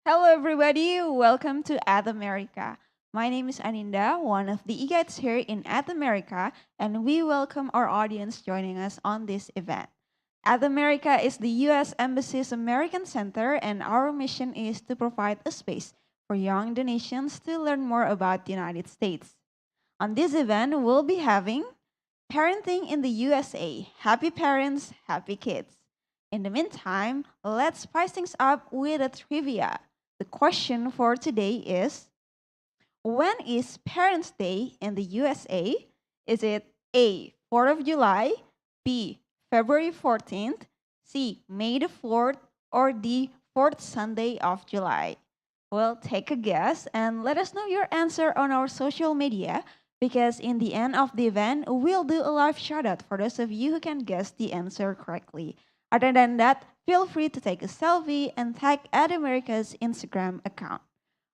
Hello, everybody. Welcome to At America. My name is Aninda, one of the e-guides here in At America, and we welcome our audience joining us on this event. At America is the U.S. Embassy's American Center, and our mission is to provide a space for young donations to learn more about the United States. On this event, we'll be having Parenting in the USA. Happy parents, happy kids. In the meantime, let's spice things up with a trivia. The question for today is: when is Parents' Day in the USA? Is it A, 4th of July, B, February 14th, C, May the 4th, or D, 4th Sunday of July? Well, take a guess and let us know your answer on our social media. because in the end of the event, we'll do a live shout out for those of you who can guess the answer correctly. Other than that, feel free to take a selfie and tag at America's Instagram account.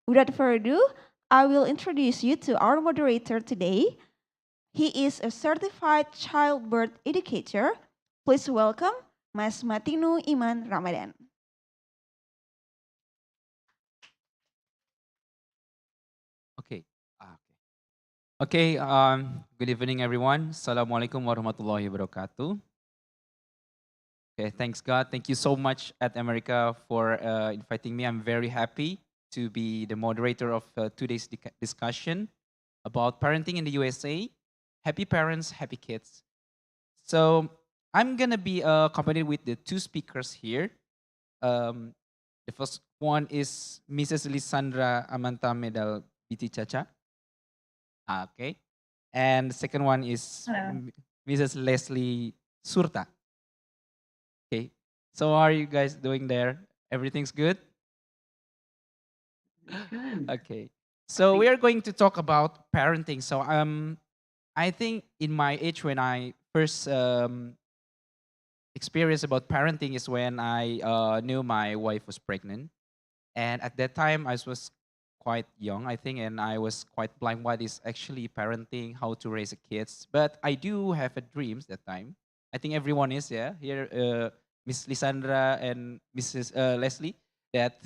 Without further ado, I will introduce you to our moderator today. He is a certified childbirth educator. Please welcome Mas Matinu Iman Ramadan. Okay. Good evening, everyone. Assalamualaikum warahmatullahi wabarakatuh. Okay, thanks God. Thank you so much at America for inviting me. I'm very happy to be the moderator of today's discussion about parenting in the USA. Happy parents, happy kids. So I'm gonna be accompanied with the two speakers here. Um, the first one is Mrs. Lisandra Amanta Medal Biti Chacha. Okay. And the second one is Hello. Mrs. Leslie Surta. Okay. So how are you guys doing there? Everything's good? Good. Okay. So we are going to talk about parenting. So I think in my age when I first experienced about parenting is when I knew my wife was pregnant. And at that time I was quite young, I think, and I was quite blind what is actually parenting, how to raise a kids. But I do have a dreams that time. I think everyone is, yeah, here, Miss Lisandra and Mrs. Leslie, that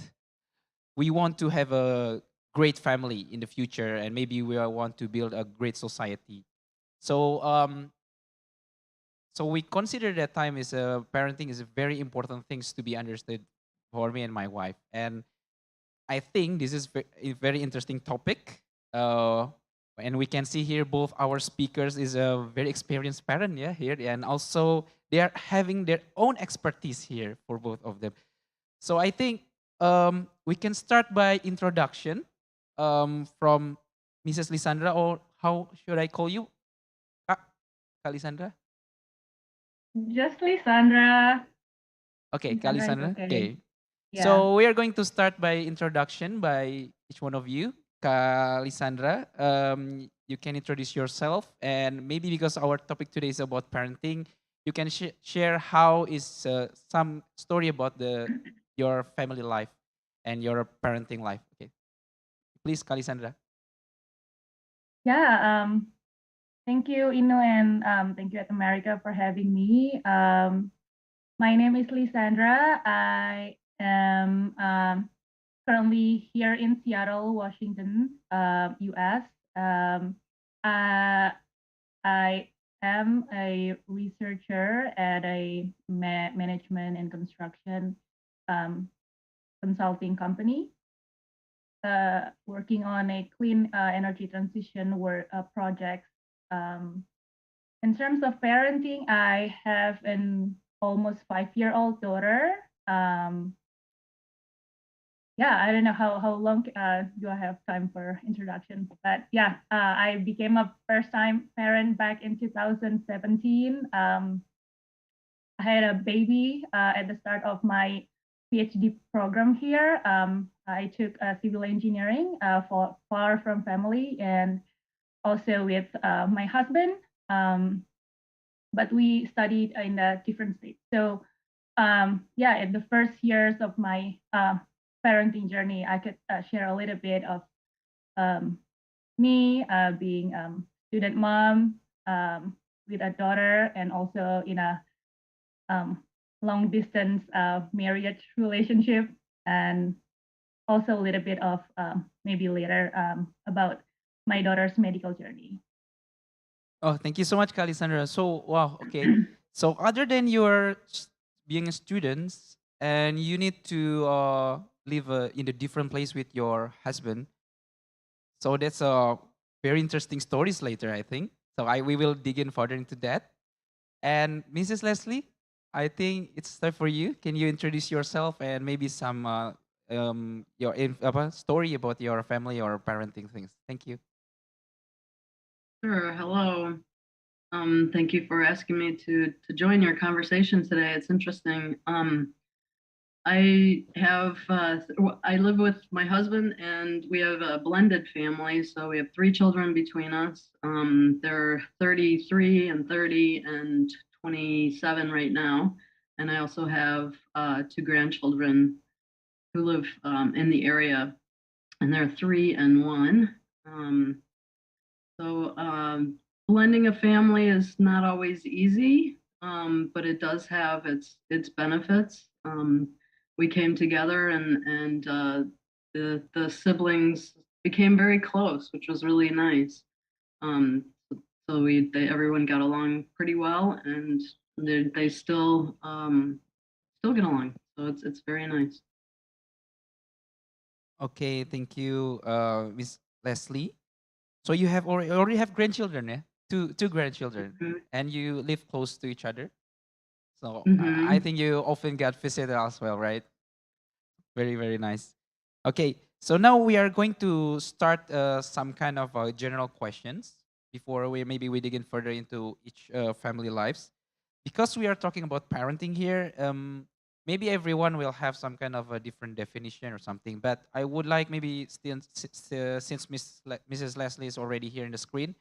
we want to have a great family in the future, and maybe we want to build a great society. So so we consider that time is parenting is a very important things to be understood for me and my wife. And I think this is a very interesting topic. And we can see here both our speakers is a very experienced parent, yeah, here, and also they are having their own expertise here for both of them. So I think we can start by introduction from Mrs. Lisandra, or how should I call you, Kak, Kak Lisandra? Just Lysandra. Okay, Kak Lysandra is Lisandra. okay. Okay. Yeah. So we are going to start by introduction by each one of you. Kak Lisandra, you can introduce yourself, and maybe because our topic today is about parenting, you can share how is some story about the your family life and your parenting life. Okay, please, Kak Lisandra. Yeah. Thank you, Inu, and thank you at America for having me. My name is Lysandra. I am currently here in Seattle, Washington, US. Um, uh, I am a researcher at a management and construction um, consulting company, working on a clean energy transition projects. Um, in terms of parenting, I have an almost 5-year-old daughter. Um, yeah, I don't know how long do I have time for introduction, but yeah, I became a first time parent back in 2017. I had a baby at the start of my PhD program here. I took civil engineering far from family and also with my husband, but we studied in a different state. So yeah, in the first years of my parenting journey, I could share a little bit of um, me being student mom with a daughter and also in a um, long distance marriage relationship, and also a little bit of maybe later about my daughter's medical journey. Oh, thank you so much, Kak Lisandra. So wow, okay. So other than your being a student and you need to live in a different place with your husband, so that's a very interesting stories later, I think. So we will dig in further into that. And Mrs. Leslie, I think it's time for you. Can you introduce yourself and maybe some your story about your family or parenting things? Thank you. Sure. Hello. Thank you for asking me to join your conversation today. It's interesting. I live with my husband and we have a blended family. So we have three children between us. They're 33 and 30 and 27 right now. And I also have two grandchildren who live in the area, and they're 3 and 1. Um, so blending a family is not always easy, but it does have its benefits. We came together, and the siblings became very close, which was really nice. Um, so everyone got along pretty well, and they still get along. So it's very nice. Okay, thank you, Miss Leslie. So you have already have grandchildren, yeah? Two grandchildren, and you live close to each other. So I Mm-hmm. think you often get visited as well, right? Very, very nice. Okay, so now we are going to start some kind of general questions before we dig in further into each family lives. Because we are talking about parenting here, maybe everyone will have some kind of a different definition or something. But I would like maybe since Mrs. Leslie is already here in the screen,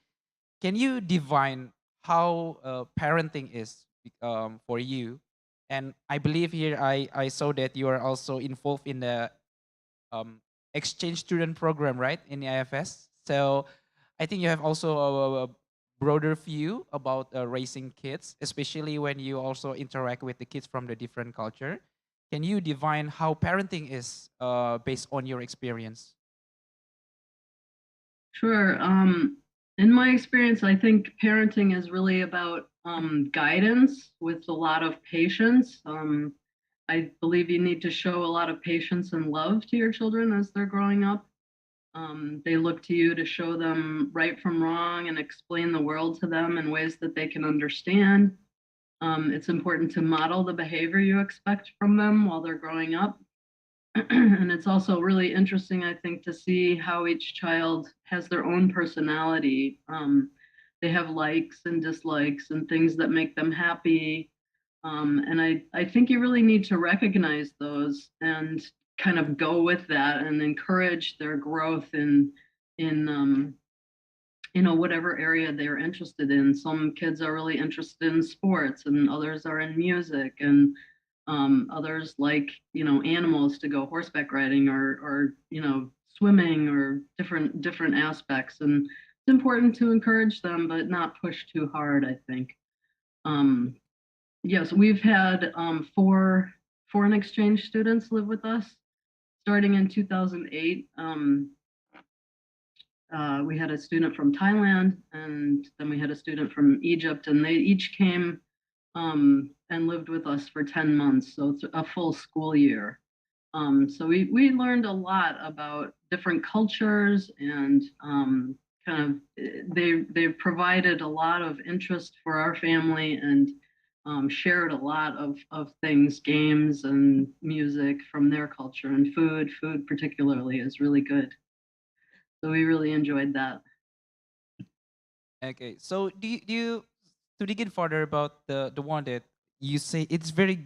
can you define how parenting is for you? And I believe here I saw that you are also involved in the um, exchange student program, right, in the IFS. So I think you have also a broader view about raising kids, especially when you also interact with the kids from the different culture. Can you define how parenting is based on your experience? Sure. In my experience, I think parenting is really about guidance with a lot of patience. I believe you need to show a lot of patience and love to your children as they're growing up. They look to you to show them right from wrong and explain the world to them in ways that they can understand. It's important to model the behavior you expect from them while they're growing up. And it's also really interesting, I think, to see how each child has their own personality. They have likes and dislikes and things that make them happy. And I think you really need to recognize those and kind of go with that and encourage their growth in whatever area they're interested in. Some kids are really interested in sports and others are in music, and others like animals, to go horseback riding or swimming or different aspects. And it's important to encourage them but not push too hard, I think. um, yes, we've had four foreign exchange students live with us starting in 2008. We had a student from Thailand, and then we had a student from Egypt, and they each came and lived with us for 10 months. So it's a full school year. So we learned a lot about different cultures, and kind of they provided a lot of interest for our family, and shared a lot of things, games and music from their culture, and food. Food particularly is really good. So we really enjoyed that. Okay, so do you to dig in further about the one that you say it's very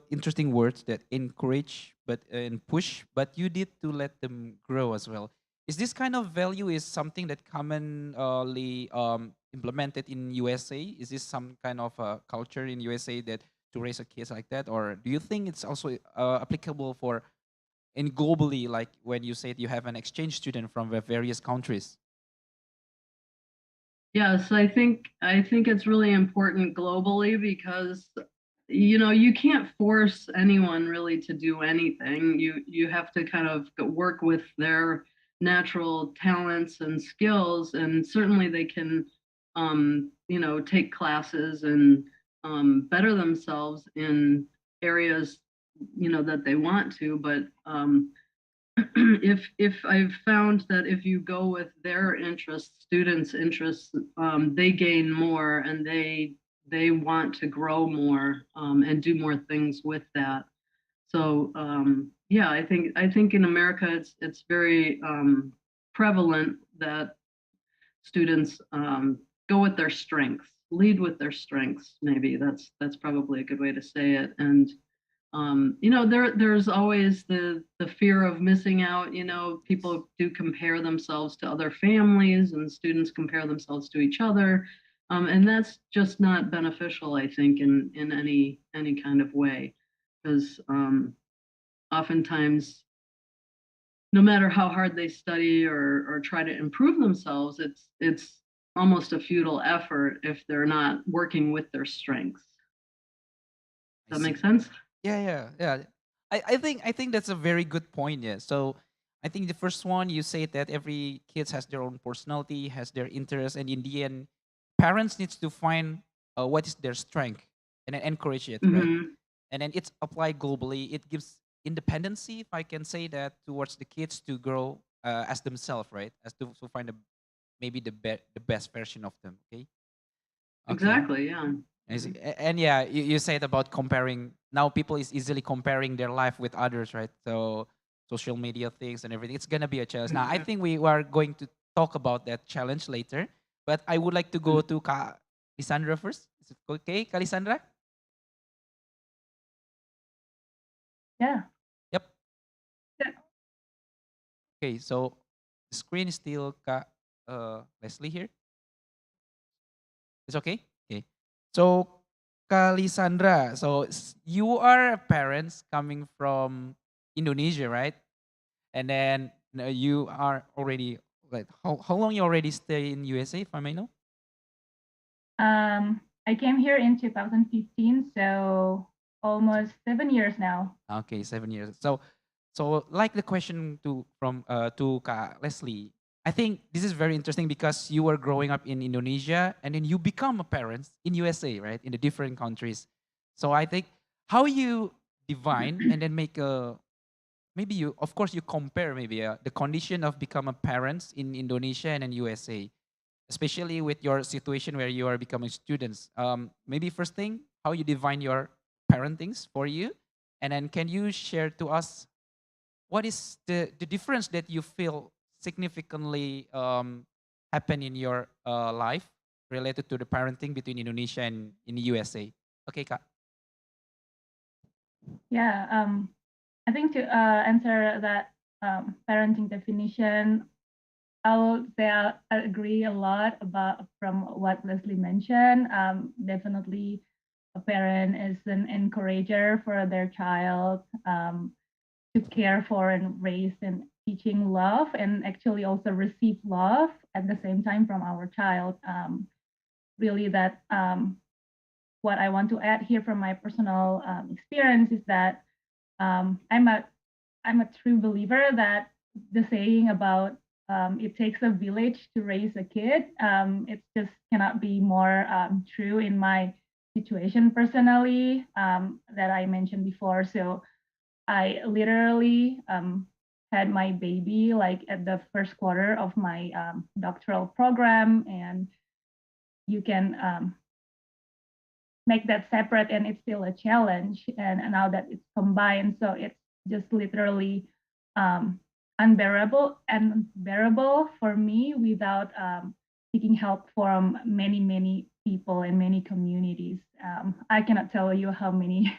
interesting words that encourage but and push, but you did to let them grow as well. Is this kind of value is something that commonly implemented in USA? Is this some kind of culture in USA that to raise a kids like that, or do you think it's also applicable for in globally, like when you said you have an exchange student from the various countries? Yes, I think it's really important globally because you can't force anyone really to do anything. You have to kind of work with their natural talents and skills, and certainly they can take classes and better themselves in areas that they want to. But if I've found that if you go with their interests, students' interests, they gain more, and they want to grow more, and do more things with that. So yeah, I think in America it's very prevalent that students go with their strengths, lead with their strengths. Maybe that's probably a good way to say it. And there's always the fear of missing out. People do compare themselves to other families, and students compare themselves to each other, and that's just not beneficial, I think, in any kind of way, because oftentimes, no matter how hard they study or try to improve themselves, it's almost a futile effort if they're not working with their strengths. I Does that make see. sense? Yeah. I think that's a very good point. Yeah. So I think the first one you say that every kids has their own personality, has their interests, and in the end, parents needs to find what is their strength and then encourage it, right? Hmm. And then it's applied globally. It gives independency, if I can say that, towards the kids to grow as themselves, right? As to find maybe the best version of them. Okay. Okay. Exactly. Yeah. I see. Mhm. And yeah, you said about comparing. Now people is easily comparing their life with others, right? So social media things and everything. It's gonna be a challenge. Now I think we are going to talk about that challenge later. But I would like to go to Ka Lisandra first. Is it okay, Ka Lisandra? Yeah. Yep. Yeah. Okay. So the screen is still Ka Leslie here. It's okay. Okay. So Kalisandra, so you are parents coming from Indonesia, right? And then you are already like how long you already stay in USA, if I may know? I came here in 2015, so almost 7 years now. Okay, 7 years. So like the question to Leslie, I think this is very interesting because you were growing up in Indonesia and then you become a parent in USA, right? In the different countries. So I think how you divine and then make a maybe you of course you compare maybe the condition of become a parent in Indonesia and in USA, especially with your situation where you are becoming students. Maybe first thing, how you define your parentings for you, and then can you share to us what is the difference that you feel significantly happen in your life related to the parenting between Indonesia and in the USA? Okay, Kak. Yeah. I think to answer that parenting definition, I would say I agree a lot about from what Leslie mentioned. Definitely, a parent is an encourager for their child to care for and raise and teaching love, and actually also receive love at the same time from our child. Really, that what I want to add here from my personal experience is that I'm a true believer that the saying about it takes a village to raise a kid, it just cannot be more true in my situation personally that I mentioned before. So I literally had my baby like at the first quarter of my doctoral program, and you can make that separate, and it's still a challenge. And now that it's combined, so it's just literally um, unbearable for me without seeking help from many people in many communities. I cannot tell you how many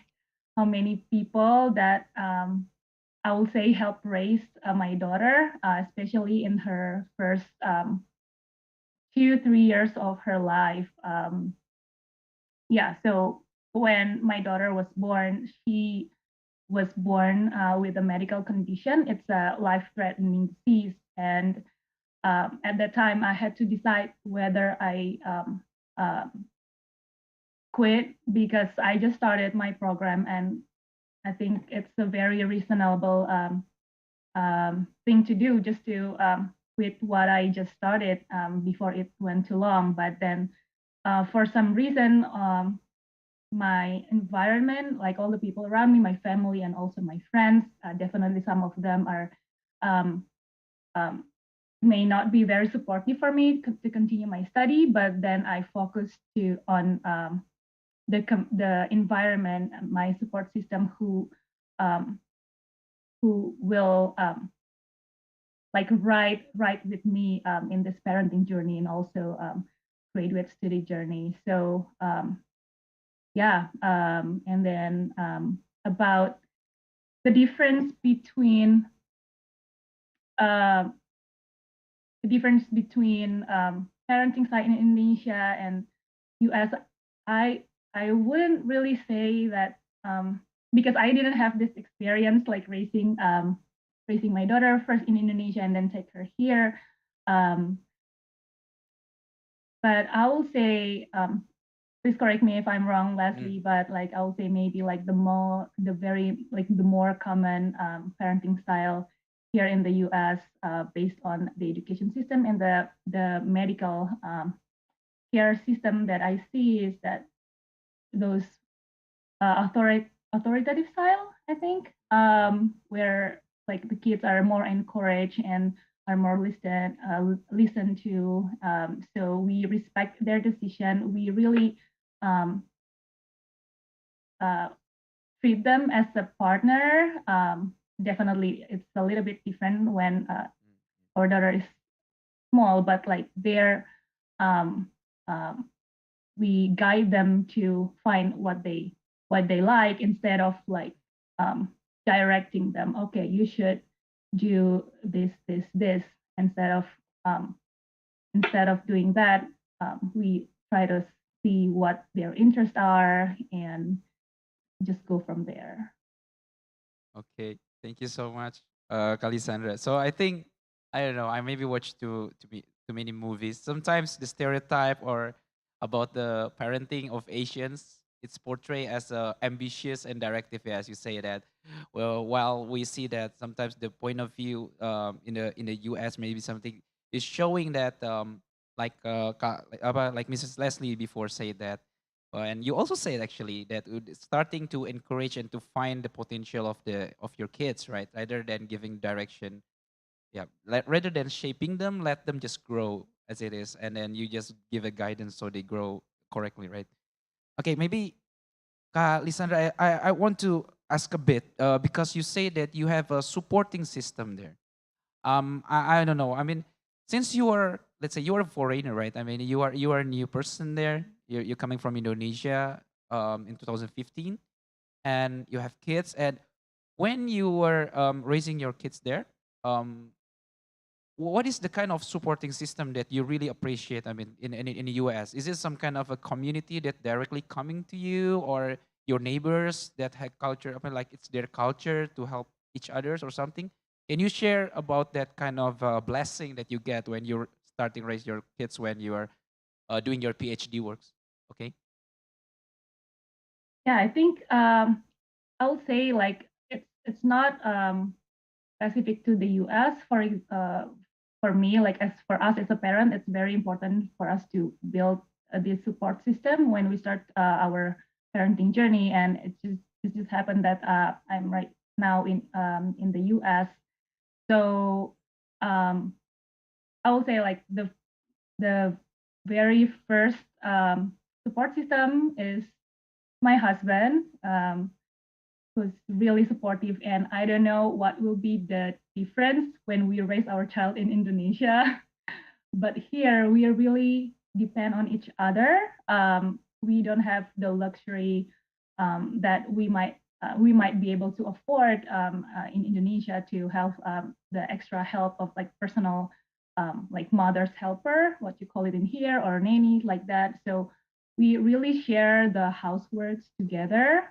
how many people that I will say help raise my daughter, especially in her first 2 3 years of her life. Yeah, so when my daughter was born, she was born with a medical condition. It's a life-threatening disease, and at that time, I had to decide whether I quit because I just started my program, and I think it's a very reasonable thing to do, just to quit what I just started before it went too long. But then, for some reason, my environment, like all the people around me, my family, and also my friends, definitely some of them are um, um, may not be very supportive for me to continue my study. But then I focused to on the environment, my support system, um, who will like ride with me in this parenting journey, and also graduate study journey. So yeah, and then about the difference between uh, parenting side in Indonesia and US. I I wouldn't really say that because I didn't have this experience like raising my daughter first in Indonesia and then take her here. Um, but I will say, please correct me if I'm wrong, Leslie, but like I will say maybe like the more common parenting style here in the US based on the education system and the medical care system that I see is that those authoritative style, I think, where like the kids are more encouraged and are more listened to. So we respect their decision. We really um, uh, treat them as a partner. Definitely, it's a little bit different when our daughter is small, but like um, um, we guide them to find what they like instead of like um, directing them. Okay, you should do this um, instead of doing that. We try to see what their interests are and just go from there. Okay, thank you so much, Kalisandra. So I think I don't know. I maybe watch too many movies. Sometimes the stereotype or about the parenting of Asians, it's portrayed as ambitious and directive, as you say that. Well, while we see that sometimes the point of view in the U.S. maybe something is showing that like Mrs. Leslie before said that and you also said actually that starting to encourage and to find the potential of your kids, right? Rather than giving direction, yeah. Rather than shaping them, let them just grow as it is, and then you just give a guidance so they grow correctly, right? Okay, maybe Lisandra, I want to ask a bit because you say that you have a supporting system there. I don't know. I mean, since you are, let's say, you are a foreigner, right? I mean, you are a new person there. You're coming from Indonesia in 2015, and you have kids. And when you were raising your kids there, um, what is the kind of supporting system that you really appreciate? I mean, in the US, is it some kind of a community that directly coming to you, or your neighbors that have culture? I mean, like it's their culture to help each others or something. Can you share about that kind of blessing that you get when you're starting raise your kids when you are doing your PhD works? Okay. Yeah, I think I would say like it's not specific to the US. For me, like as for us as a parent, it's very important for us to build this support system when we start our parenting journey. And it just happened that I'm right now in the US. So um, I would say like the very first support system is my husband. Who's really supportive. And I don't know what will be the difference when we raise our child in Indonesia. But here we really depend on each other. We don't have the luxury that we might be able to afford in Indonesia to have the extra help of like personal like mother's helper, what you call it in here, or nanny like that. So we really share the houseworks together.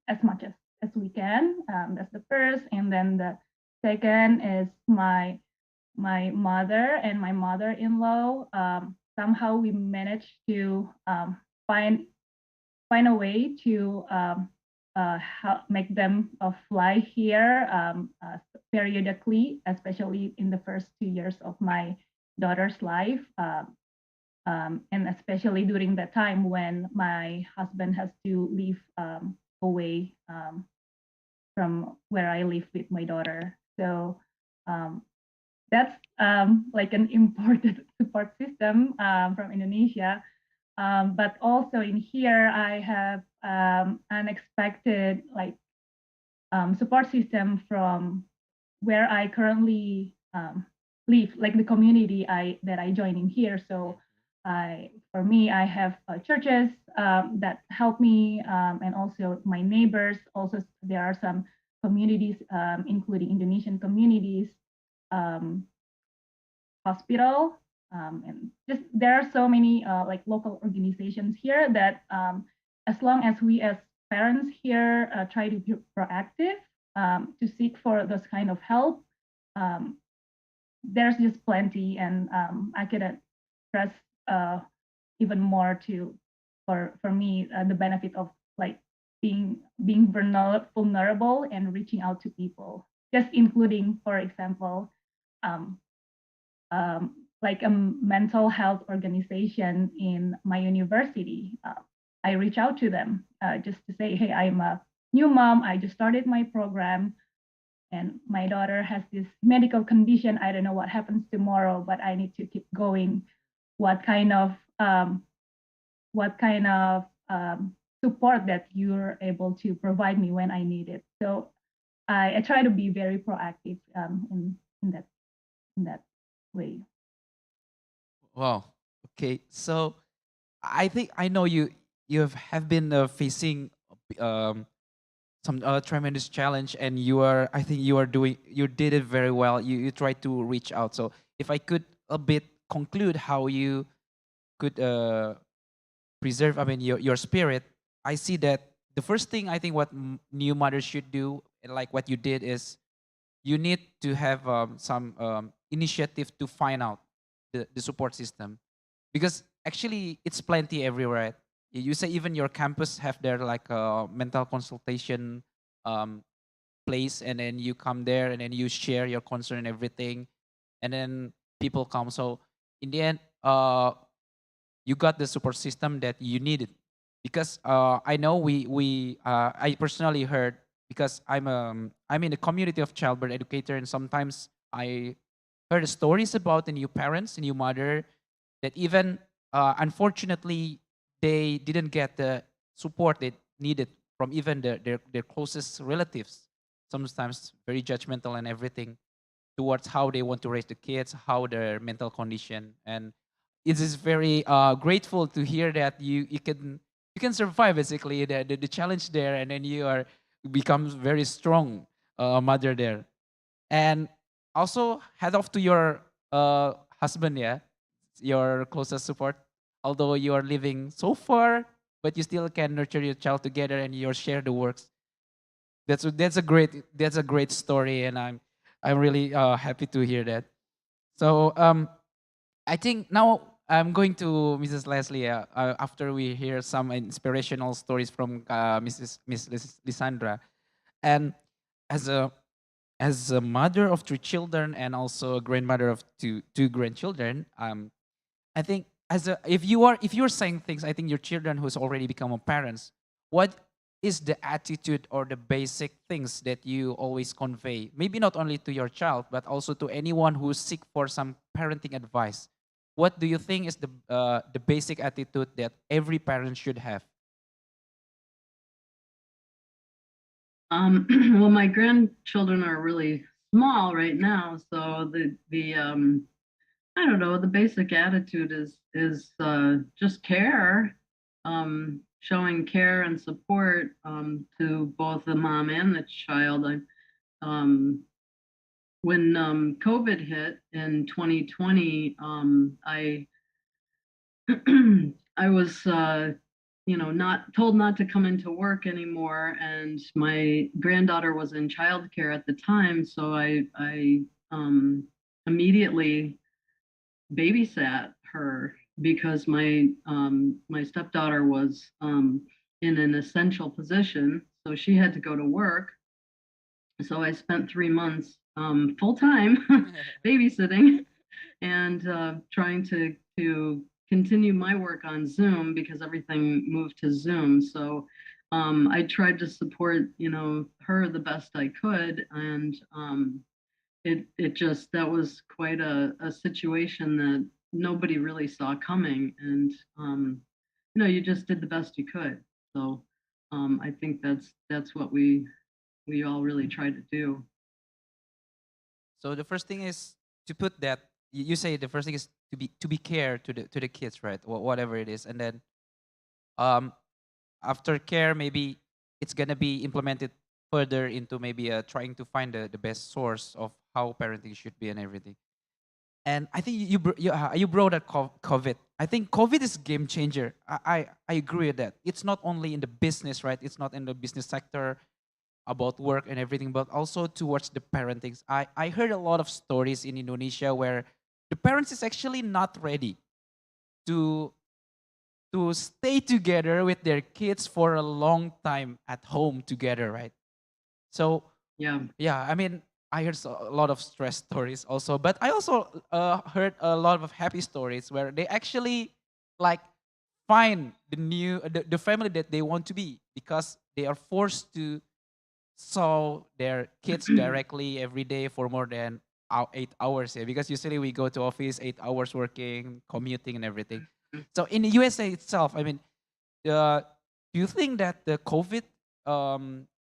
As much as we can. That's the first, and then the second is my mother and my mother-in-law. Somehow we managed to find find a way to make them fly here periodically, especially in the first 2 years of my daughter's life. And especially during that time when my husband has to leave away from where I live with my daughter. So um, that's like an important support system from Indonesia. But also in here, I have unexpected like support system from where I currently live, like the community I that I join in here. So for me, I have churches that help me, and also my neighbors. Also, there are some communities, including Indonesian communities, um, hospital, and just there are so many like local organizations here that as long as we as parents here try to be proactive to seek for those kind of help, um, there's just plenty, and I could stress uh, even more to for me the benefit of like being vulnerable and reaching out to people, just including, for example, um, like a mental health organization in my university. I reach out to them just to say, hey, I'm a new mom. I just started my program, and my daughter has this medical condition. I don't know what happens tomorrow, but I need to keep going. What kind of um, what kind of support that you're able to provide me when I need it? So I try to be very proactive in that in that way. Wow. Okay. So I think I know have been facing um, some tremendous challenge, and I think you did it very well. You tried to reach out. So if I could a bit conclude how you could preserve, I mean, your spirit, I see that the first thing I think what new mothers should do, and like what you did, is you need to have some initiative to find out the support system, because actually it's plenty everywhere, right? You say even your campus have their like mental consultation um, place, and then you come there and then you share your concern and everything, and then people come. So in the end, you got the support system that you needed, because I know I personally heard, because I'm in the community of childbirth educator, and sometimes I heard stories about the new parents, the new mother, that even unfortunately they didn't get the support they needed from even their closest relatives, sometimes very judgmental and everything towards how they want to raise the kids, how their mental condition. And it is very grateful to hear that you can survive basically the challenge there, and then you are become very strong mother there. And also head off to your husband, yeah, your closest support. Although you are living so far, but you still can nurture your child together and you share the works. That's a great story, and I'm really happy to hear that. So I think now I'm going to Mrs. Leslie after we hear some inspirational stories from Miss Lysandra, and as a mother of three children and also a grandmother of two grandchildren, I think if you're saying things, I think your children who's already become a parents, what is the attitude or the basic things that you always convey? Maybe not only to your child, but also to anyone who seek for some parenting advice. What do you think is the basic attitude that every parent should have? Well, my grandchildren are really small right now, so the I don't know, the basic attitude is just care, showing care and support to both the mom and the child. When COVID hit in 2020, I was not told not to come into work anymore, and my granddaughter was in childcare at the time, so I immediately babysat her because my stepdaughter was in an essential position, so she had to go to work. So I spent 3 months full time babysitting and trying to continue my work on Zoom because everything moved to Zoom. So I tried to support her the best I could, and it just that was quite a situation that nobody really saw coming, and you just did the best you could. So I think that's what we all really tried to do. So the first thing is to put that you say the first thing is to be care to the kids, right? Whatever it is, and then um, after care, maybe it's gonna be implemented further into maybe trying to find the best source of how parenting should be and everything. And I think you brought up COVID. I think COVID is a game changer. I agree with that. It's not only in the business, right? It's not in the business sector about work and everything, but also towards the parenting. I heard a lot of stories in Indonesia where the parents is actually not ready to stay together with their kids for a long time at home together, right? So Yeah. yeah, I mean, I heard a lot of stress stories also, but I also heard a lot of happy stories where they actually like find the family that they want to be because they are forced to saw their kids directly every day for more than 8 hours. Yeah, because usually we go to office 8 hours working, commuting, and everything. So in the USA itself, I mean, uh, do you think that the COVID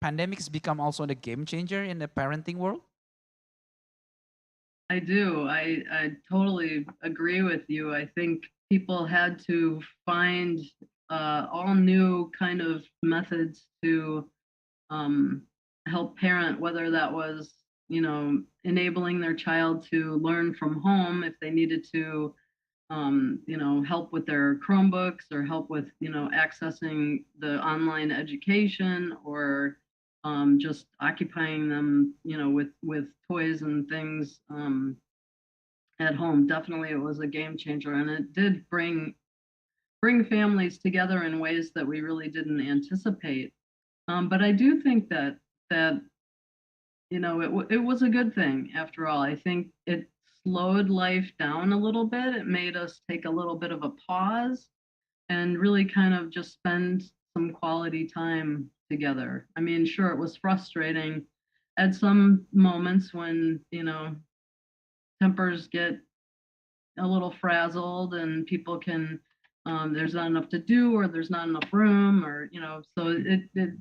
pandemics become also the game changer in the parenting world? I do. I totally agree with you. I think people had to find all new kind of methods to um, help parent, whether that was, enabling their child to learn from home if they needed to, help with their Chromebooks or help with, accessing the online education or just occupying them, with toys and things at home. Definitely, it was a game changer, and it did bring families together in ways that we really didn't anticipate. But I do think that it was a good thing after all. I think it slowed life down a little bit. It made us take a little bit of a pause and really kind of just spend some quality time together. I mean, sure, it was frustrating at some moments when, tempers get a little frazzled and people can there's not enough to do or there's not enough room or so it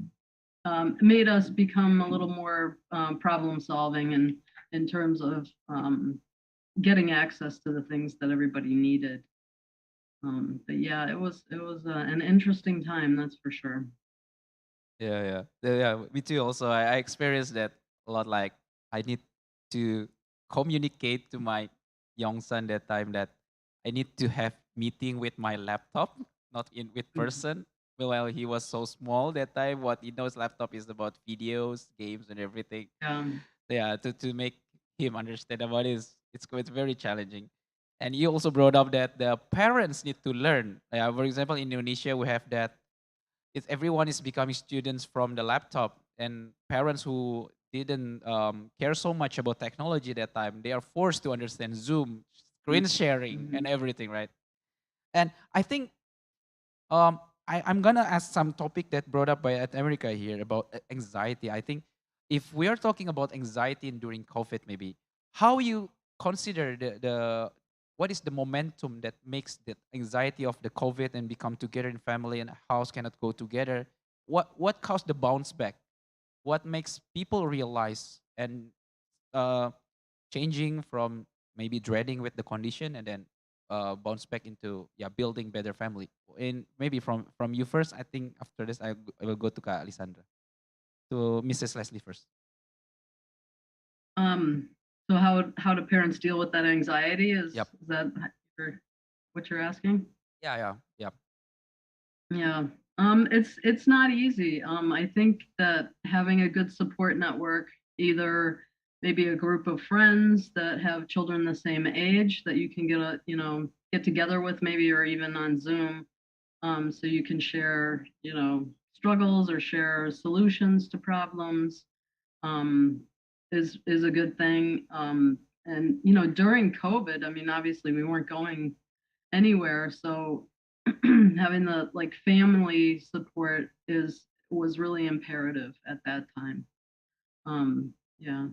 made us become a little more problem solving and in terms of getting access to the things that everybody needed. But yeah, it was an interesting time, that's for sure. Yeah. Me too. Also, I experienced that a lot. Like, I need to communicate to my young son that time that I need to have meeting with my laptop, not in with person. While he was so small that time, what he knows laptop is about videos, games, and everything. Yeah. Yeah, to make him understand about it is it's very challenging. And you also brought up that the parents need to learn. For example, in Indonesia, we have that it's everyone is becoming students from the laptop, and parents who didn't care so much about technology that time, they are forced to understand Zoom, screen sharing, Mhm. and everything, right? And I think I'm gonna ask some topic that brought up by at America here about anxiety. I think if we are talking about anxiety during COVID, maybe how you consider the what is the momentum that makes the anxiety of the COVID and become together in family and house cannot go together? What caused the bounce back? What makes people realize and uh, changing from maybe dreading with the condition and then bounce back into building better family. In maybe from you first. I think after this I will go to Kak Lisandra, to Mrs. Leslie first. Um, so how do parents deal with that anxiety? Yep. Is that what you're asking? Yeah. Yeah. It's not easy. I think that having a good support network, either maybe a group of friends that have children the same age that you can get together with maybe or even on Zoom, so you can share, struggles or share solutions to problems, um, is a good thing. And during COVID, I mean, obviously we weren't going anywhere, so having the like family support is was really imperative at that time. Yeah.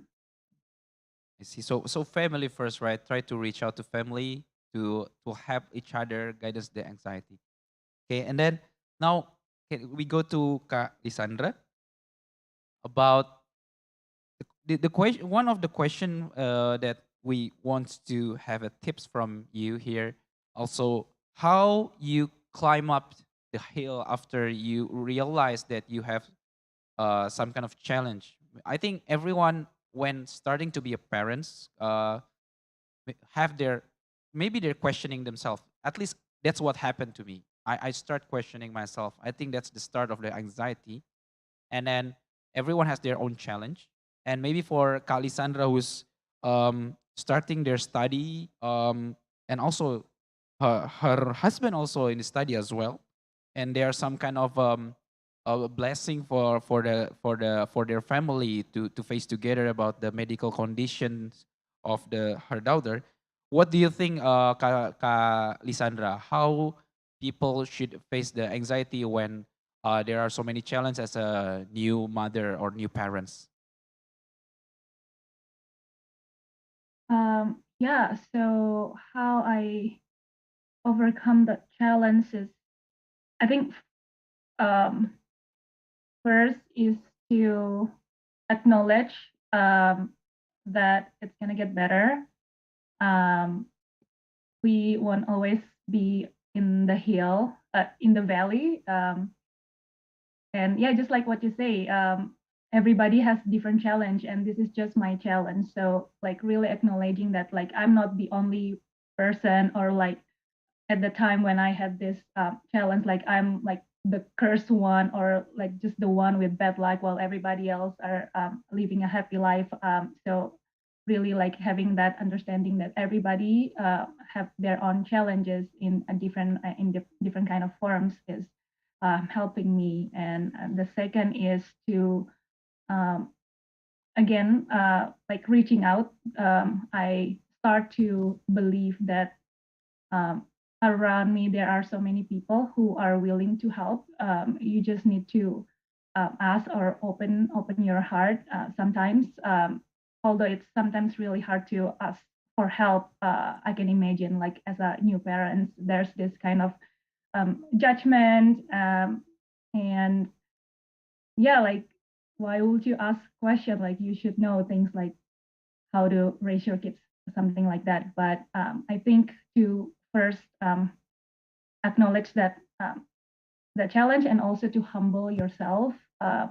I see. So family first, right? Try to reach out to family to help each other guidance the anxiety. Okay, and then now we go to Kak Lisandra about the question. One of the question that we want to have a tips from you here. Also, how you climb up the hill after you realize that you have some kind of challenge. I think everyone, when starting to be a parents, have their, maybe they're questioning themselves. At least that's what happened to me. I start questioning myself. I think that's the start of the anxiety. And then everyone has their own challenge. And maybe for Kak Lisandra, who's starting their study, and also her husband also in the study as well, and there are some kind of a blessing for their family to face together about the medical conditions of her daughter. What do you think, Ka Lisandra? How people should face the anxiety when there are so many challenges as a new mother or new parents? Yeah, so how I overcome the challenges, I think um, first is to acknowledge that it's gonna get better. Um, we won't always be in the hill, in the valley. And yeah, just like what you say, everybody has different challenge, and this is just my challenge. So like really acknowledging that like I'm not the only person, or like at the time when I had this challenge, like I'm like the cursed one, or like just the one with bad luck, while everybody else are living a happy life. So really like having that understanding that everybody have their own challenges in a different different kind of forms is helping me. And the second is to um, again like reaching out. I start to believe that um, around me there are so many people who are willing to help. You just need to ask or open your heart. Sometimes although it's sometimes really hard to ask for help, I can imagine like as a new parent there's this kind of judgment, and yeah, like why would you ask question, like you should know things like how to raise your kids, something like that. But I think to first acknowledge that the challenge, and also to humble yourself, that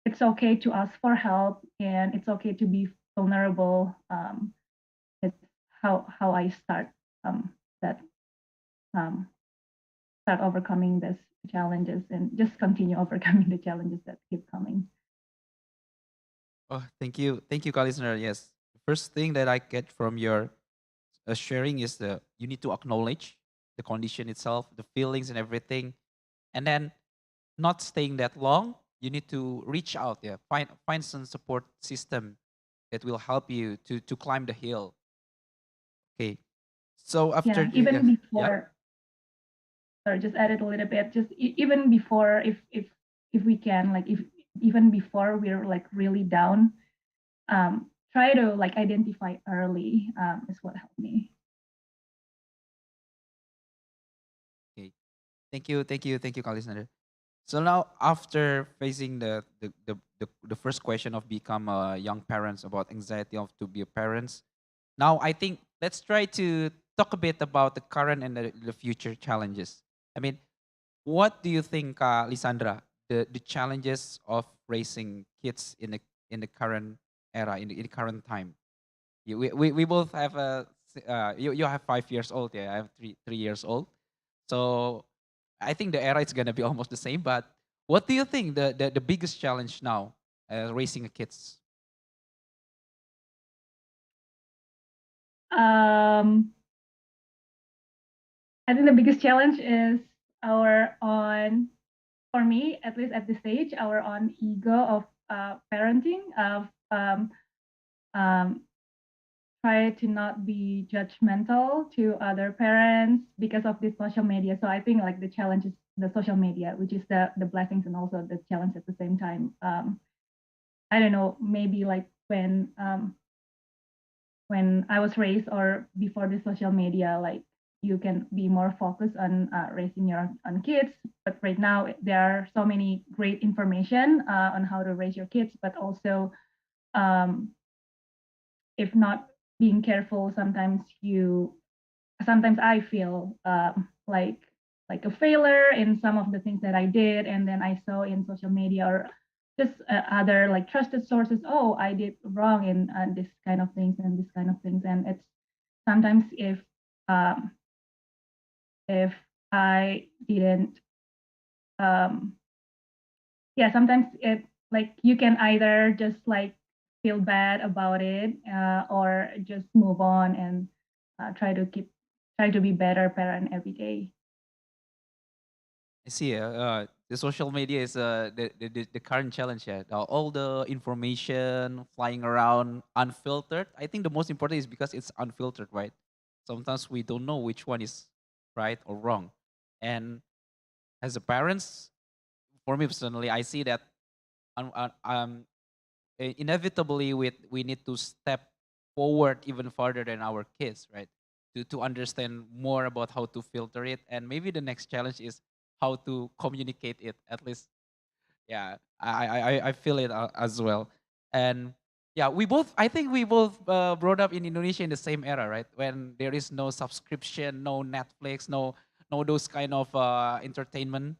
it's okay to ask for help, and it's okay to be vulnerable. It's how I start that um, start overcoming these challenges, and just continue overcoming the challenges that keep coming. Oh, thank you, Kak listener. Yes, the first thing that I get from your sharing is the you need to acknowledge the condition itself, the feelings and everything, and then not staying that long. You need to reach out, yeah, find some support system that will help you to climb the hill. Okay, so after Yeah, the even yeah. before, or just add it a little bit, just even before, if we can, like if even before we're like really down, try to like identify early, is what helped me. Okay, thank you, Kak listener. So now, after facing the first question of become a young parents about anxiety of to be a parents, now I think let's try to talk a bit about the current and the future challenges. I mean, what do you think, Lisandra, the challenges of raising kids in the current era, in the current time? We both have you have 5 years old, yeah. I have 3 years old, so I think the era is gonna be almost the same. But what do you think the biggest challenge now, raising a kids? um, I think the biggest challenge is our on, for me at least at this stage, our own ego of parenting, of um, try to not be judgmental to other parents because of this social media. So I think like the challenge is the social media, which is the blessings and also the challenge at the same time. I don't know, maybe like when I was raised, or before the social media, like you can be more focused on raising your own kids. But right now there are so many great information on how to raise your kids, but also um, if not being careful, sometimes I feel like a failure in some of the things that I did, and then I saw in social media or just other like trusted sources. Oh, I did wrong in this kind of things and this kind of things, and it's sometimes um, if I didn't um, yeah, sometimes it like you can either just like feel bad about it or just move on and try to be better parent every day. I see. The social media is the current challenge. Yeah, all the information flying around unfiltered. I think the most important is because it's unfiltered, right? Sometimes we don't know which one is right or wrong. And as a parents, for me personally, I see that um, um, um, inevitably we need to step forward even further than our kids, right? To understand more about how to filter it, and maybe the next challenge is how to communicate it. At least, yeah, I feel it as well. And yeah, we both, I think we both brought up in Indonesia in the same era, right? When there is no subscription, no Netflix, no those kind of entertainment,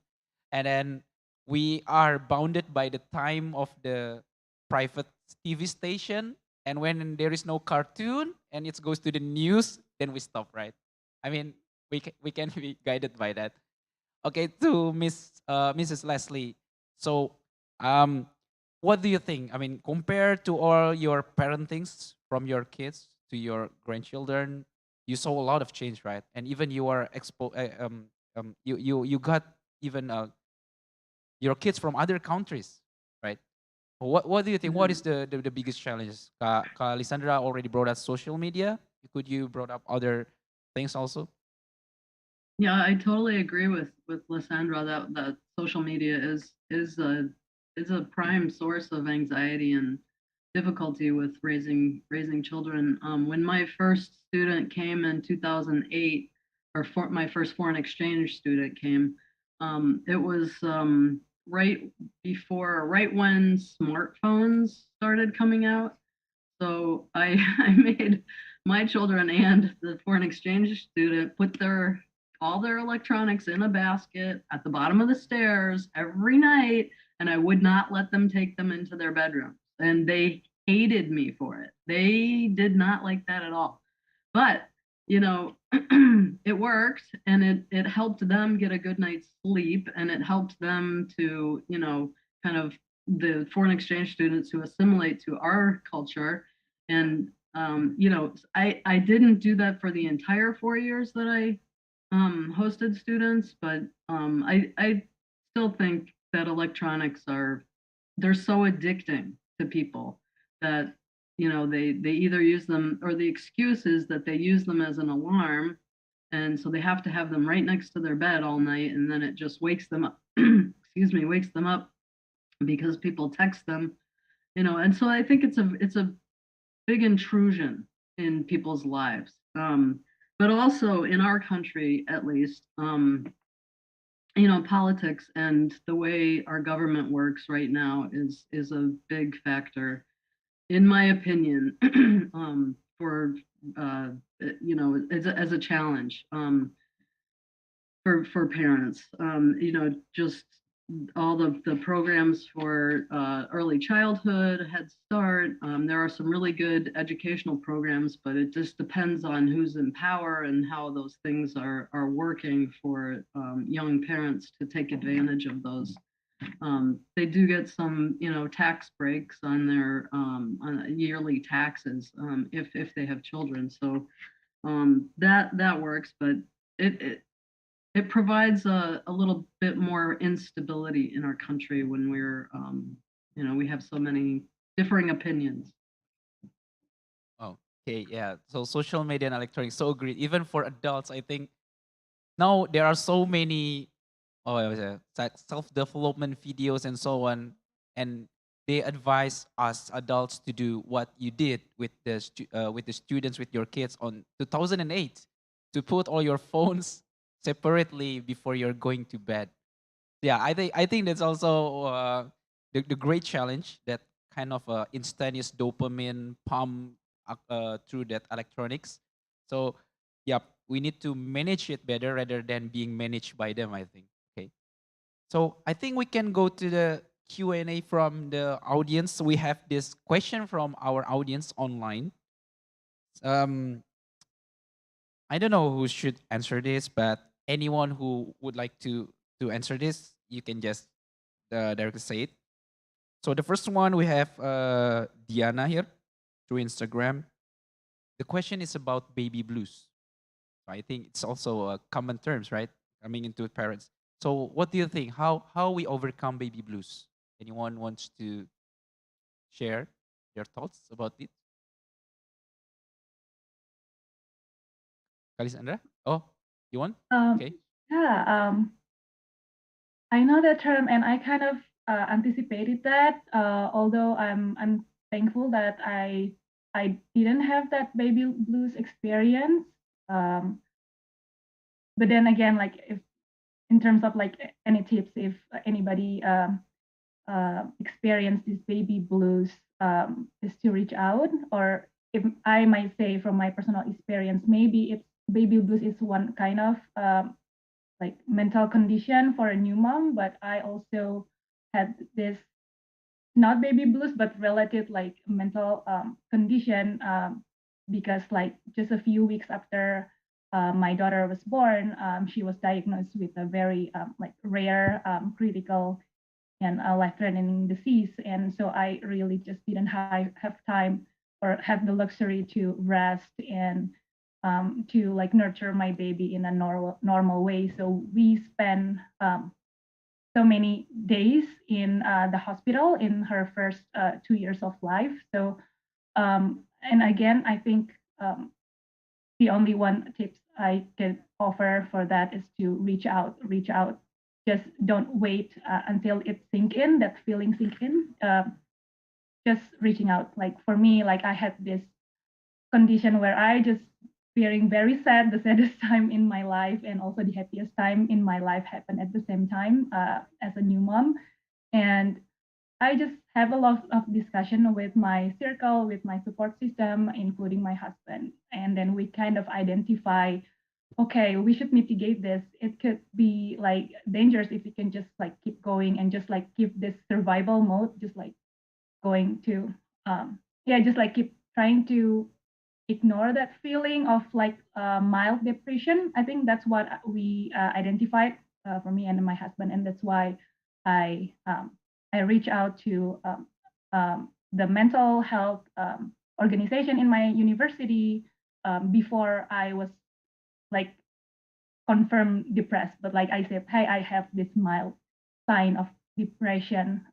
and then we are bounded by the time of the private TV station. And when there is no cartoon and it goes to the news, then we stop, right? I mean, we can be guided by that. Okay, to Mrs. Leslie. So, um, what do you think? I mean, compared to all your parentings from your kids to your grandchildren, you saw a lot of change, right? And even you are you got even your kids from other countries, right? What do you think? What Mhm. is the biggest challenges? Ka Lisandra already brought up social media. Could you brought up other things also? Yeah, I totally agree with Lysandra that social media is a prime source of anxiety and difficulty with raising children. When my first student came in 2008, my first foreign exchange student came, it was right when smartphones started coming out. So I I made my children and the foreign exchange student put their all their electronics in a basket at the bottom of the stairs every night, and I would not let them take them into their bedrooms. And they hated me for it. They did not like that at all. But you know, it worked, and it helped them get a good night's sleep, and it helped them to kind of the foreign exchange students who assimilate to our culture. And I didn't do that for the entire 4 years that I hosted students, but I still think that electronics they're so addicting to people that they either use them, or the excuse is that they use them as an alarm, and so they have to have them right next to their bed all night, and then it just wakes them up. Excuse me, wakes them up because people text them, and so I think it's a big intrusion in people's lives. But also in our country, at least, politics and the way our government works right now is a big factor, in my opinion, for as a challenge. For parents. Just all the programs for early childhood, Head Start. There are some really good educational programs, but it just depends on who's in power and how those things are working for young parents to take advantage of those. They do get some, tax breaks on their on yearly taxes if they have children. So that works, but it it provides a little bit more instability in our country when we have so many differing opinions. Oh, okay, yeah. So social media and electronics so great. Even for adults, I think now there are so many self-development videos and so on, and they advise us adults to do what you did with with the students, with your kids on 2008, to put all your phones separately before you're going to bed. Yeah, I think that's also the great challenge, that kind of instantaneous dopamine pump through that electronics. So, yeah, we need to manage it better rather than being managed by them, I think. Okay. So I think we can go to the Q&A from the audience. We have this question from our audience online. Um, I don't know who should answer this, but anyone who would like to answer this, you can just directly say it. So the first one we have Diana here through Instagram. The question is about baby blues. I think it's also common terms, right? Coming into parents. So what do you think? How we overcome baby blues? Anyone wants to share their thoughts about it? Kalisandra? Oh, you want? Um, Okay. yeah, I know that term, and I kind of anticipated that. Although I'm thankful that I didn't have that baby blues experience. Um, but then again, like if in terms of like any tips, if anybody experience this baby blues, is to reach out, or if I might say from my personal experience, maybe it's baby blues is one kind of like mental condition for a new mom, but I also had this not baby blues, but related like mental condition, because like just a few weeks after my daughter was born, she was diagnosed with a very like rare, critical, and life-threatening disease, and so I really just didn't have time or have the luxury to rest and to like nurture my baby in a normal way. So we spent so many days in the hospital in her first 2 years of life. So, and again, I think the only one tips I can offer for that is to reach out. Just don't wait until it sink in, that feeling sink in. Just reaching out. Like for me, like I had this condition where I just feeling very sad, the saddest time in my life, and also the happiest time in my life happened at the same time as a new mom. And I just have a lot of discussion with my circle, with my support system, including my husband. And then we kind of identify, okay, we should mitigate this. It could be like dangerous if we can just like keep going and just like keep this survival mode, just like going to, yeah, just like keep trying to ignore that feeling of like mild depression. I think that's what we identified for me and my husband, and that's why I um, I reach out to the mental health organization in my university before I was like confirmed depressed. But like I said, hey, I have this mild sign of depression.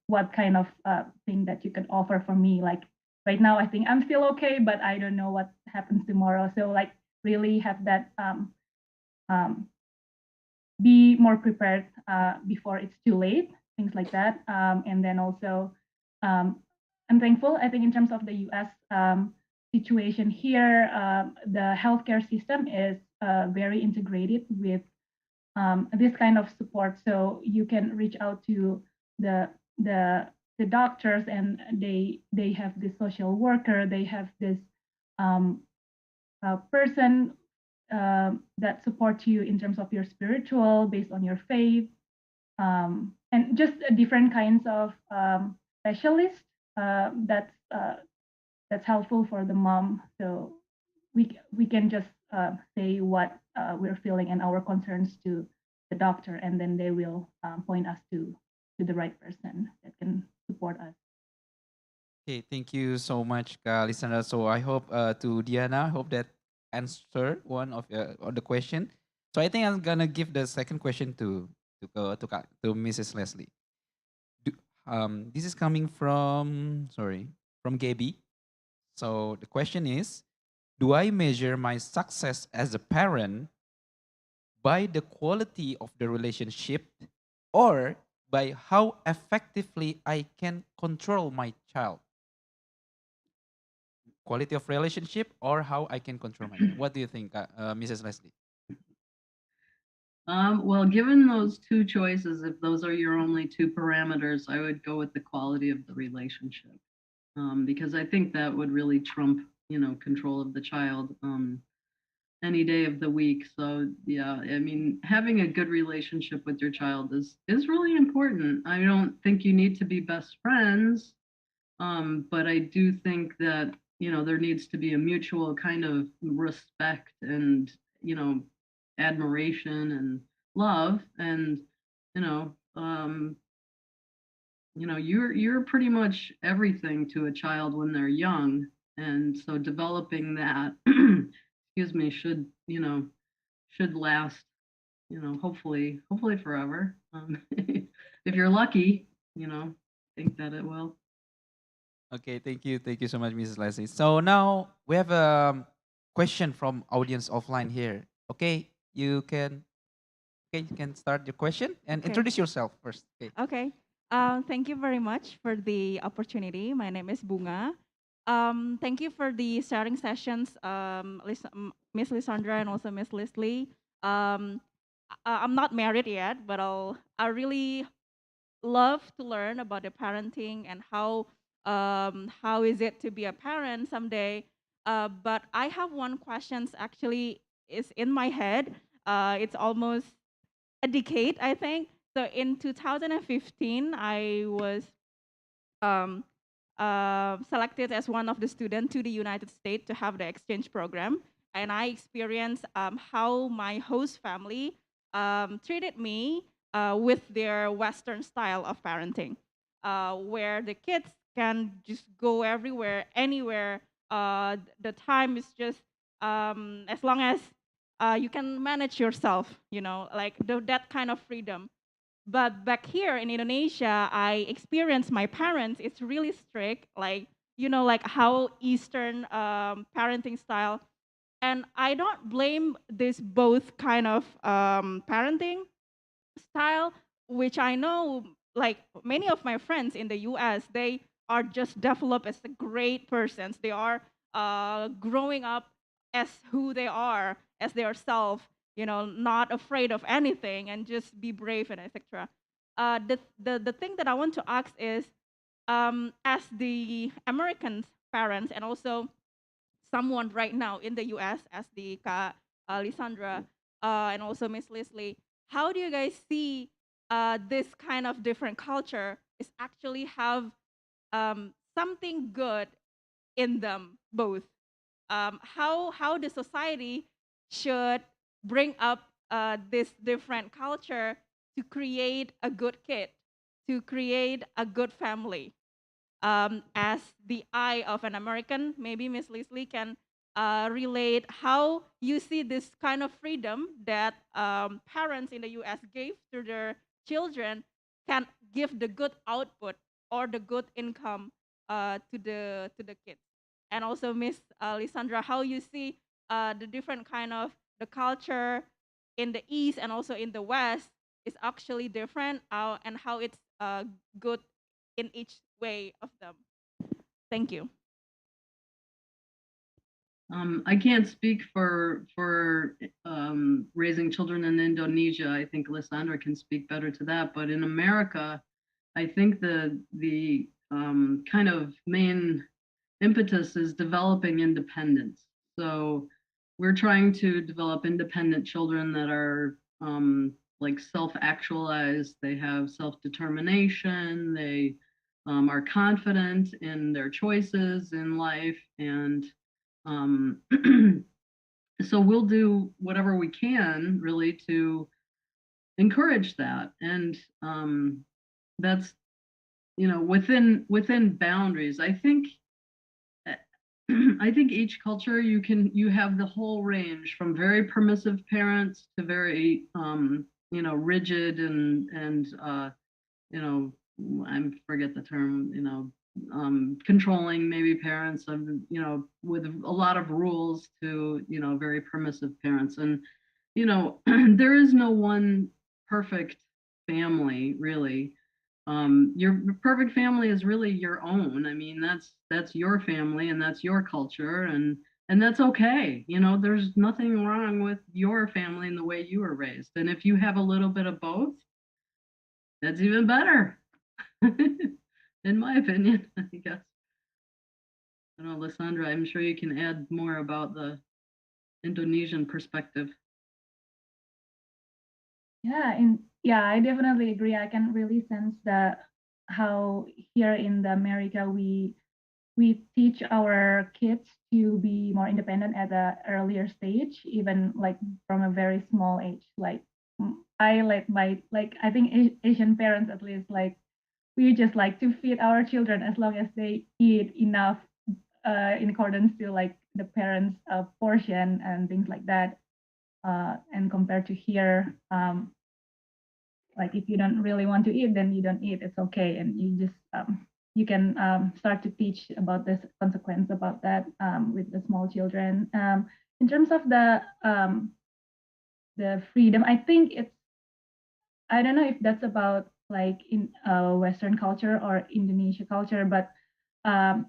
What kind of thing that you can offer for me? Like right now, I think I'm still okay, but I don't know what happens tomorrow. So like really have that um, be more prepared before it's too late, things like that. And then also, um, I'm thankful. I think in terms of the U.S. Situation here, the healthcare system is very integrated with this kind of support. So you can reach out to the the the doctors, and they have this social worker. They have this um, person that supports you in terms of your spiritual, based on your faith, and just different kinds of specialists that's helpful for the mom. So we can just say what we're feeling and our concerns to the doctor, and then they will point us to the right person that can support us. Okay, thank you so much, listener. So I hope to Diana, I hope that answered one of the question. So I think I'm gonna give the second question to Mrs. Leslie. Do, this is coming from from Gaby. So the question is, do I measure my success as a parent by the quality of the relationship or by how effectively I can control my child? Quality of relationship or how I can control my child? What do you think, Mrs. Leslie? Well, given those two choices, if those are your only two parameters, I would go with the quality of the relationship. because I think that would really trump, control of the child any day of the week. So yeah, I mean, having a good relationship with your child is really important. I don't think you need to be best friends, but I do think that there needs to be a mutual kind of respect and admiration and love, and you know um, you're pretty much everything to a child when they're young, and so developing that excuse me, should last, hopefully forever. If you're lucky, think that it will. Okay, thank you so much, Mrs. Leslie. So now we have a question from audience offline here. Okay, you can start your question and Okay. introduce yourself first. Okay. Okay. Thank you very much for the opportunity. My name is Bunga. Thank you for the sharing sessions, Miss Lysandra and also Miss Leslie. I'm not married yet, but I really love to learn about the parenting and how is it to be a parent someday. But I have one question actually is in my head. It's almost a decade, I think. So in 2015, I was um, selected as one of the students to the United States to have the exchange program, and I experienced how my host family treated me with their Western style of parenting, where the kids can just go everywhere, anywhere. The time is just as long as you can manage yourself, like that kind of freedom. But back here in Indonesia, I experienced my parents, it's really strict, like, like how Eastern parenting style. And I don't blame this both kind of parenting style, which I know, like many of my friends in the US, they are just developed as great persons. They are growing up as who they are, as their self, not afraid of anything and just be brave and etc. The thing that I want to ask is, as the American parents and also someone right now in the US as the Lysandra and also Miss Leslie, how do you guys see this kind of different culture is actually have something good in them both? How the society should bring up this different culture to create a good kid, to create a good family? As the eye of an American, maybe Miss Leslie can relate how you see this kind of freedom that parents in the US gave to their children can give the good output or the good income to the kids. And also Miss Lysandra, how you see the different kind of the culture in the East and also in the West is actually different, and how it's good in each way of them. Thank you. I can't speak for raising children in Indonesia. I think Lysandra can speak better to that. But in America, I think the kind of main impetus is developing independence. So we're trying to develop independent children that are like self-actualized. They have self-determination. They are confident in their choices in life, and um, so we'll do whatever we can really to encourage that, and that's within boundaries. I think I think each culture you have the whole range from very permissive parents to very rigid and I forget the term, controlling maybe parents of, with a lot of rules to, very permissive parents. And, there is no one perfect family, really. Your perfect family is really your own. I mean, that's your family and that's your culture, and that's okay. There's nothing wrong with your family and the way you were raised. And if you have a little bit of both, that's even better. In my opinion, I guess. I know, Lysandra, I'm sure you can add more about the Indonesian perspective. Yeah, I definitely agree. I can really sense that how here in the America we teach our kids to be more independent at the earlier stage, even like from a very small age. Like I let my like I think Asian parents at least like we just like to feed our children as long as they eat enough in accordance to like the parents' portion and things like that. And compared to here, like if you don't really want to eat, then you don't eat. It's okay, and you just you can start to teach about this consequence about that with the small children. In terms of the freedom, I think it's I don't know if that's about like in Western culture or Indonesia culture, but um,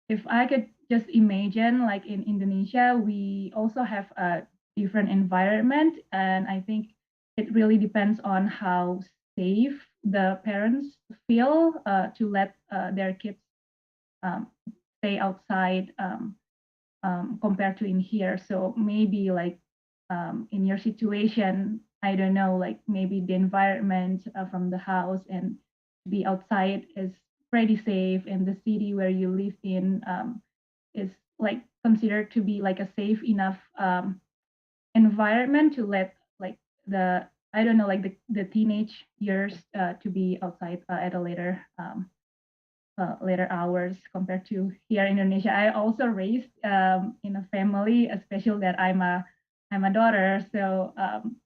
if I could just imagine, like in Indonesia, we also have a different environment, and I think it really depends on how safe the parents feel to let their kids um, stay outside compared to in here. So maybe like in your situation, I don't know, like maybe the environment from the house and be outside is pretty safe, and the city where you live in is like considered to be like a safe enough environment to let like the I don't know like the teenage years to be outside at a later hours compared to here in Indonesia. I also raised in a family, especially that I'm a daughter, so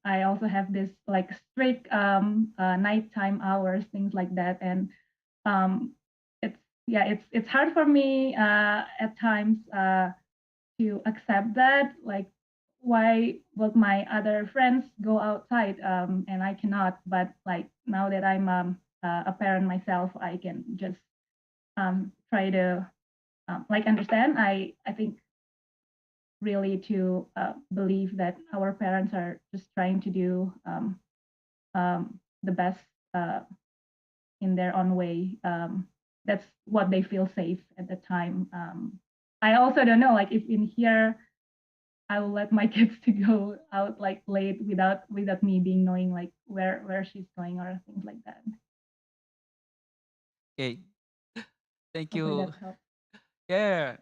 I also have this like strict nighttime hours, things like that, and um, it's hard for me at times to accept that like why would my other friends go outside and I cannot, but like now that I'm a parent myself, I can just try to like understand. I think really to believe that our parents are just trying to do the best uh, in their own way. That's what they feel safe at the time. I also don't know, like if in here I will let my kids to go out like late without me being knowing like where she's going or things like that. Okay, thank Hopefully you. that helps. Yeah,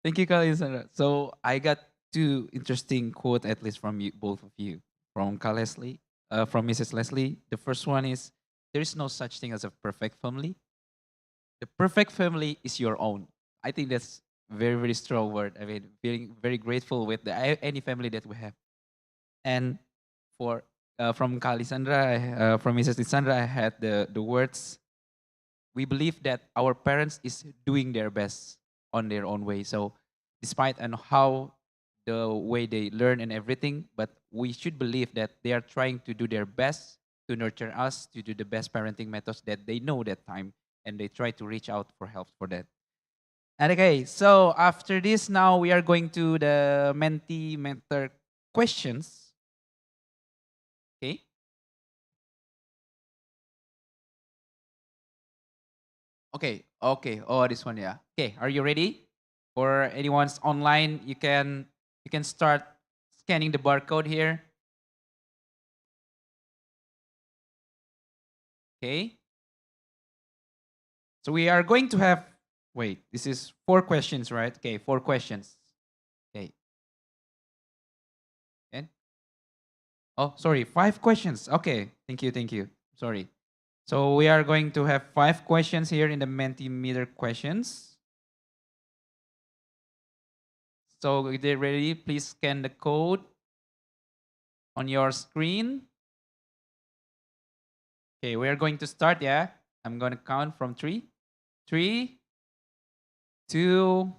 thank you, Kalisandra. So I got two interesting quote at least from you, both of you, from Leslie, from Mrs. Leslie. The first one is, "There is no such thing as a perfect family. The perfect family is your own." I think that's very very strong word. I mean, feeling very grateful with any family that we have. And for from Kalisandra, from Mrs. Lisandra, I had the words, "We believe that our parents is doing their best on their own way." So despite and how the way they learn and everything, but we should believe that they are trying to do their best to nurture us to do the best parenting methods that they know that time, and they try to reach out for help for that. And okay, so after this, now we are going to the mentee mentor questions. Okay. Okay. Okay. Oh, this one, yeah. Okay. Are you ready? For anyone's online, you can start scanning the barcode here. Okay. So we are going to have, wait, this is 4 questions, right? Okay, 4 questions. Okay. And oh, sorry, 5 questions. Okay. Thank you. Thank you. Sorry. So we are going to have 5 questions here in the Mentimeter questions. So if they're ready, please scan the code on your screen. Okay, we are going to start, yeah? I'm going to count from three. 3, 2,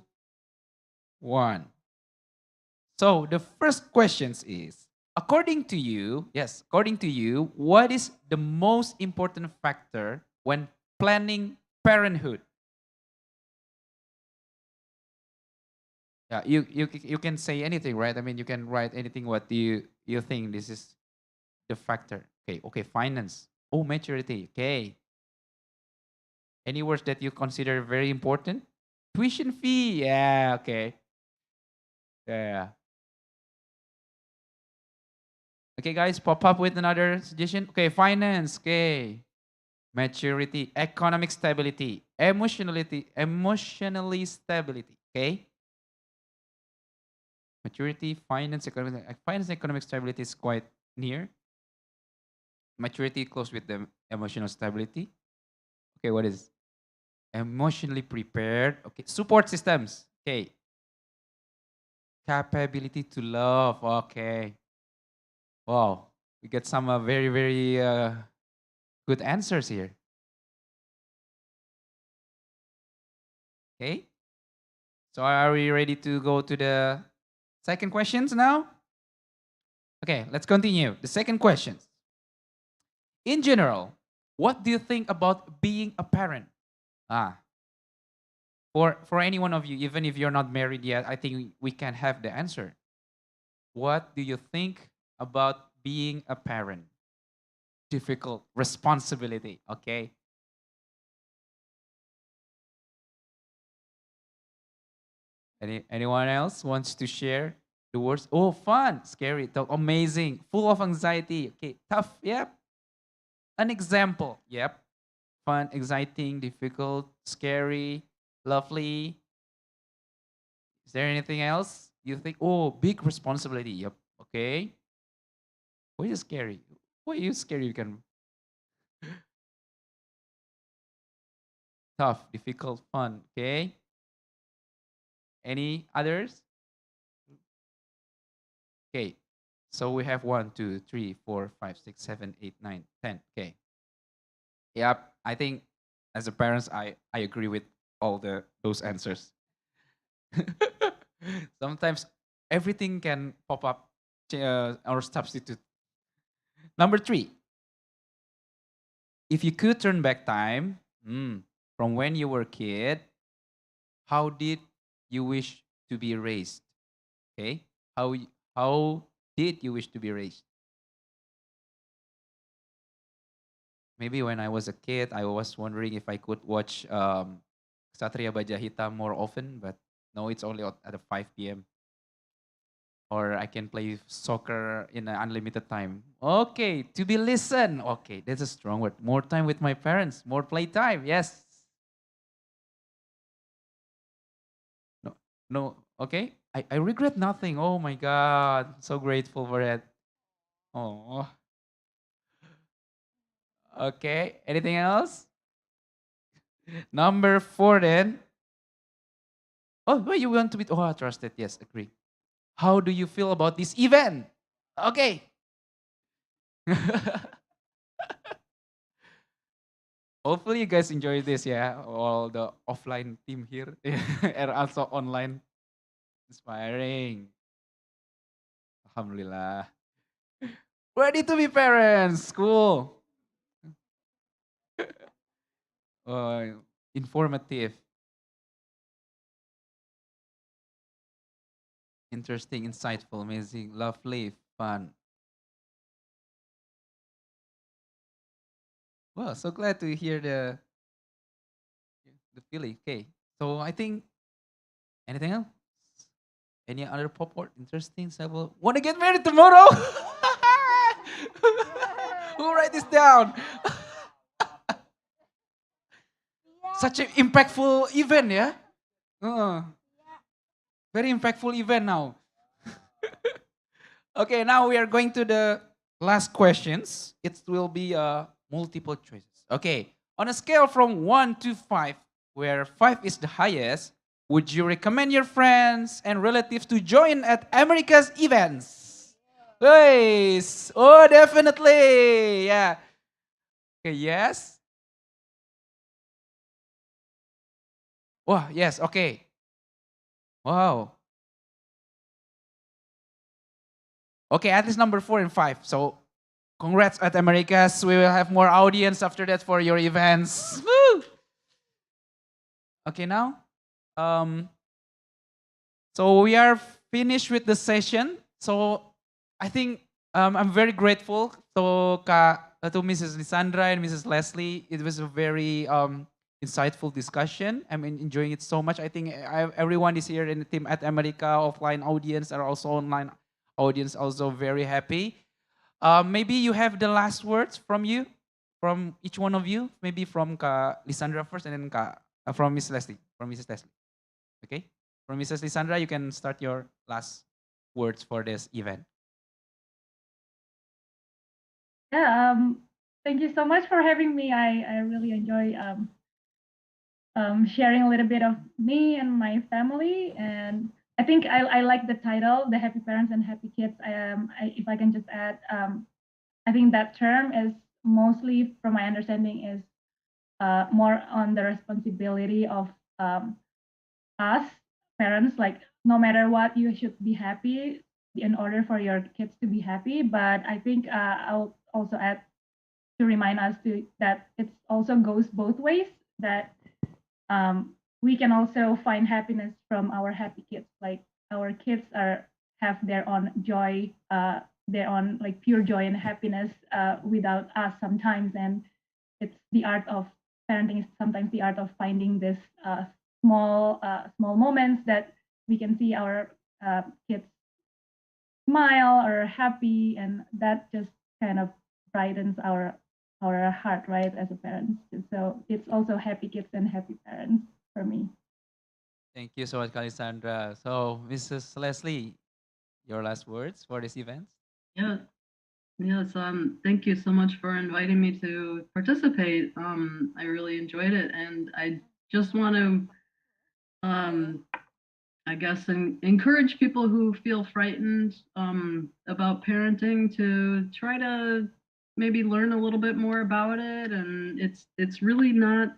1. So the first questions is, according to you, yes, according to you, what is the most important factor when planning parenthood? Yeah, you can say anything, right? I mean, you can write anything. What do you think this is the factor? Okay, okay, finance. Oh, maturity. Okay. Any words that you consider very important? tuition fee. Yeah, okay. Yeah. Okay, guys, pop up with another suggestion. Okay, finance. Okay. Maturity, economic stability, emotionally stability. Okay. Maturity, finance, economic stability is quite near. Maturity close with the emotional stability. Okay, what is emotionally prepared? Okay, support systems. Okay, capability to love. Okay, wow, we get some very good answers here. Okay, so are we ready to go to the second questions now? Okay, let's continue. The second question. In general, what do you think about being a parent? Ah, for any one of you, even if you're not married yet, I think we can have the answer. What do you think about being a parent? Difficult responsibility, okay? Anyone else wants to share the words? Oh, fun, scary, amazing, full of anxiety. Okay, tough, yep. An example, yep. Fun, exciting, difficult, scary, lovely. Is there anything else you think? Oh, big responsibility. Yep. Okay. Why is scary? Why are you scary? You can tough, difficult, fun. Okay. Any others? Okay. So we have 1, 2, 3, 4, 5, 6, 7, 8, 9, 10. Okay. Yep. I think as a parents, I agree with all those answers. Sometimes everything can pop up or substitute. Number 3, if you could turn back time from when you were a kid, how did you wish to be raised? Okay, how did you wish to be raised? Maybe when I was a kid, I was wondering if I could watch Satria Baja Hitam more often, but no, it's only at the 5 p.m. Or I can play soccer in an unlimited time. Okay, to be listened. Okay, that's a strong word. More time with my parents, more playtime. Yes. No, no. Okay. I regret nothing. Oh my God. So grateful for that. Oh. Okay. Anything else? Number 4 then. Oh, wait, you want to be. Oh, I trusted. Yes, agree. How do you feel about this event? Okay. Hopefully you guys enjoy this, yeah. All the offline team here and also online. Inspiring. Alhamdulillah. Ready to be parents. Cool. Informative, interesting, insightful, amazing, lovely, fun. Well, so glad to hear the feeling. Okay. So I think anything else? Any other pop art interesting? So want to get married tomorrow? Who write this down? Such an impactful event, yeah? Uh, very impactful event now. Okay, now we are going to the last questions. It will be multiple choices. Okay, on a scale from 1 to 5, where 5 is the highest, would you recommend your friends and relatives to join at America's events? Yes. Oh, definitely. Yeah. Okay, yes. Oh, yes. Okay. Wow. Okay, at least number 4 and 5. So, congrats at Americas. We will have more audience after that for your events. Woo! Okay, now, um, so we are finished with the session. So I think I'm very grateful to Mrs. Lisandra and Mrs. Leslie. It was a very insightful discussion. I'm enjoying it so much. I think everyone is here in the team at America, offline audience are also online audience, also very happy. Maybe you have the last words from you, from each one of you. Maybe from Lisandra first, and then from Miss Leslie, from Mrs. Leslie. Okay, from Mrs. Lisandra, you can start your last words for this event. Yeah, thank you so much for having me. I really enjoy sharing a little bit of me and my family. And I think I like the title, The Happy Parents and Happy Kids. If I can just add, I think that term is mostly, from my understanding, is more on the responsibility of us parents. Like, no matter what, you should be happy in order for your kids to be happy. But I think I'll also add to remind us that it also goes both ways, that we can also find happiness from our happy kids. Like, our kids have their own joy, their own like pure joy and happiness without us sometimes. And it's the art of parenting is sometimes the art of finding this small moments that we can see our kids smile or happy, and that just kind of brightens our heart, right, as a parent. So it's also happy kids and happy parents for me. Thank you so much, Kalisandra. So, Mrs. Leslie, your last words for this event? Yeah. Yes. Thank you so much for inviting me to participate. I really enjoyed it, and I just want to, I guess, encourage people who feel frightened about parenting to try to maybe learn a little bit more about it. And it's really not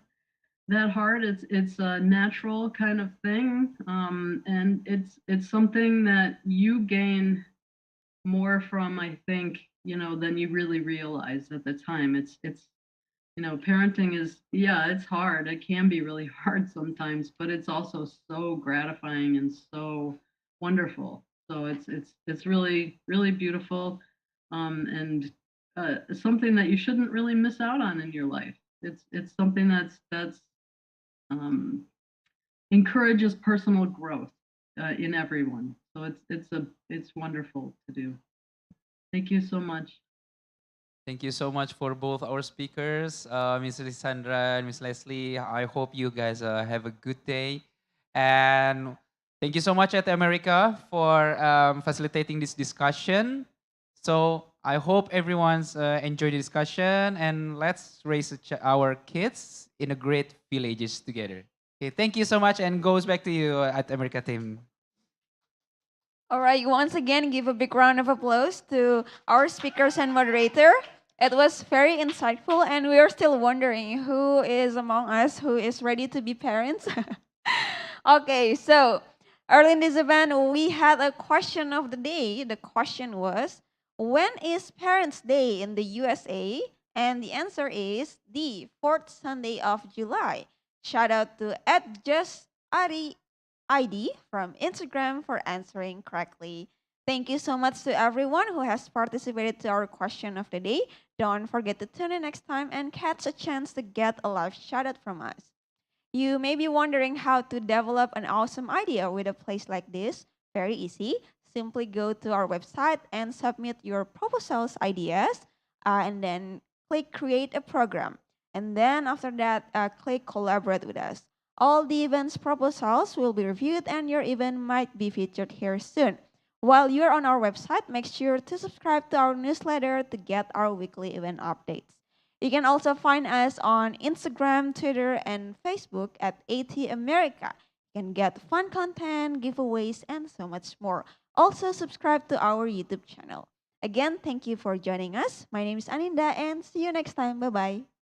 that hard. It's a natural kind of thing, and it's something that you gain more from, I think, than you really realize at the time. It's parenting is, yeah, it's hard. It can be really hard sometimes, but it's also so gratifying and so wonderful. So it's really really beautiful, and something that you shouldn't really miss out on in your life. It's something that's um, encourages personal growth in everyone. So it's wonderful to do. Thank you so much. Thank you so much for both our speakers, Ms. Lissandra and Ms. Leslie. I hope you guys have a good day. And thank you so much at America for facilitating this discussion. So I hope everyone's enjoyed the discussion, and let's raise our kids in a great villages together. Okay, thank you so much, and goes back to you at America team. All right, once again, give a big round of applause to our speakers and moderator. It was very insightful, and we are still wondering who is among us who is ready to be parents. Okay, so early in this event, we had a question of the day. The question was, when is Parents' Day in the USA? And the answer is the fourth Sunday of July. Shout out to @justari ID from Instagram for answering correctly. Thank you so much to everyone who has participated to our question of the day. Don't forget to tune in next time and catch a chance to get a live shout out from us. You may be wondering how to develop an awesome idea with a place like this. Very easy. Simply go to our website and submit your proposals, ideas, and then click create a program. And then after that, click collaborate with us. All the event's proposals will be reviewed and your event might be featured here soon. While you're on our website, make sure to subscribe to our newsletter to get our weekly event updates. You can also find us on Instagram, Twitter, and Facebook at AT America. You can get fun content, giveaways, and so much more. Also, subscribe to our YouTube channel. Again, thank you for joining us. My name is Aninda, and see you next time. Bye bye.